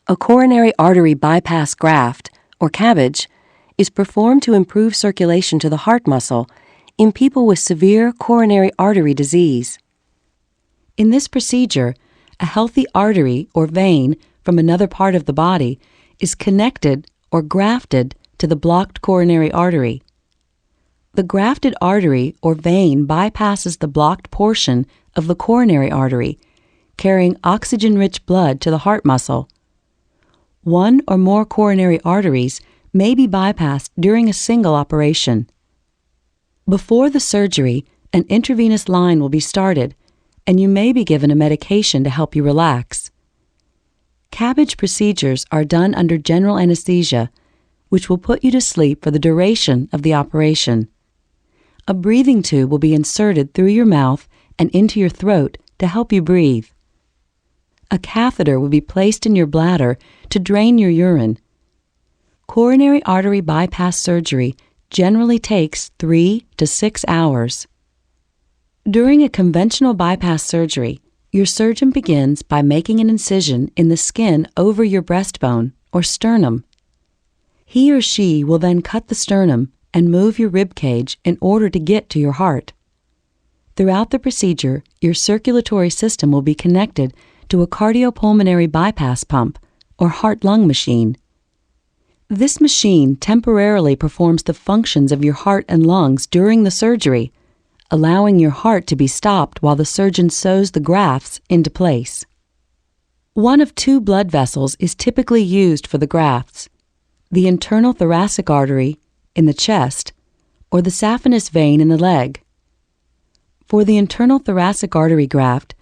A coronary artery bypass graft, or CABG, is performed to improve circulation to the heart muscle in people with severe coronary artery disease. In this procedure, a healthy artery or vein from another part of the body is connected or grafted to the blocked coronary artery. The grafted artery or vein bypasses the blocked portion of the coronary artery, carrying oxygen-rich blood to the heart muscle. One or more coronary arteries may be bypassed during a single operation. Before the surgery, an intravenous line will be started, and you may be given a medication to help you relax. CABG procedures are done under general anesthesia, which will put you to sleep for the duration of the operation. A breathing tube will be inserted through your mouth and into your throat to help you breathe. A catheter will be placed in your bladder to drain your urine. Coronary artery bypass surgery generally takes 3 to 6 hours. During a conventional bypass surgery, your surgeon begins by making an incision in the skin over your breastbone or sternum. He or she will then cut the sternum and move your rib cage in order to get to your heart. Throughout the procedure, your circulatory system will be connected to a cardiopulmonary bypass pump, or heart-lung machine. This machine temporarily performs the functions of your heart and lungs during the surgery, allowing your heart to be stopped while the surgeon sews the grafts into place. One of 2 blood vessels is typically used for the grafts: the internal thoracic artery in the chest or the saphenous vein in the leg. For the internal thoracic artery graft,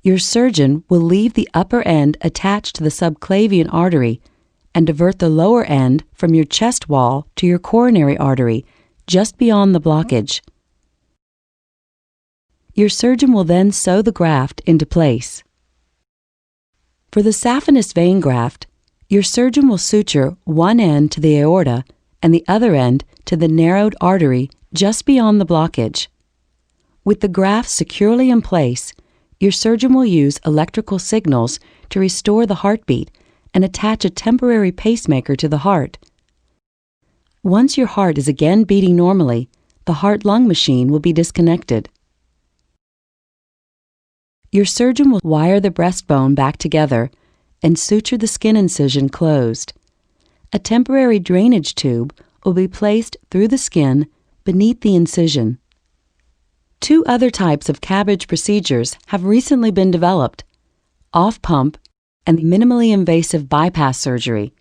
your surgeon will leave the upper end attached to the subclavian artery and divert the lower end from your chest wall to your coronary artery just beyond the blockage. Your surgeon will then sew the graft into place. For the saphenous vein graft, your surgeon will suture one end to the aorta and the other end to the narrowed artery just beyond the blockage. With the graft securely in place, your surgeon will use electrical signals to restore the heartbeat and attach a temporary pacemaker to the heart. Once your heart is again beating normally, the heart-lung machine will be disconnected. Your surgeon will wire the breastbone back together and suture the skin incision closed. A temporary drainage tube will be placed through the skin beneath the incision. 2 other types of CABG procedures have recently been developed: off-pump and minimally invasive bypass surgery.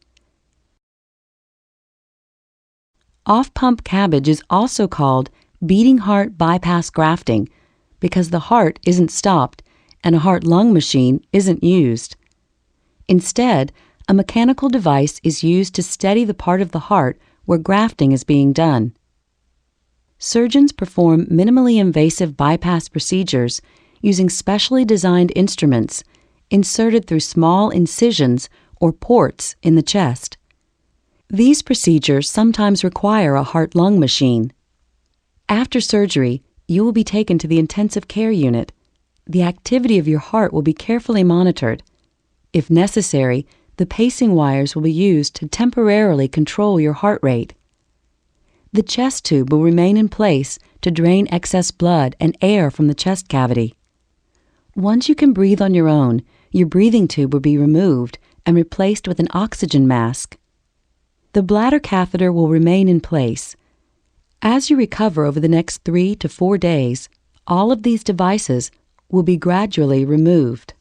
Off-pump CABG is also called beating heart bypass grafting because the heart isn't stopped and a heart-lung machine isn't used. Instead, a mechanical device is used to steady the part of the heart where grafting is being done. Surgeons perform minimally invasive bypass procedures using specially designed instruments inserted through small incisions or ports in the chest. These procedures sometimes require a heart-lung machine. After surgery, you will be taken to the intensive care unit. The activity of your heart will be carefully monitored. If necessary, the pacing wires will be used to temporarily control your heart rate. The chest tube will remain in place to drain excess blood and air from the chest cavity. Once you can breathe on your own, your breathing tube will be removed and replaced with an oxygen mask. The bladder catheter will remain in place. As you recover over the next 3 to 4 days, all of these devices will be gradually removed.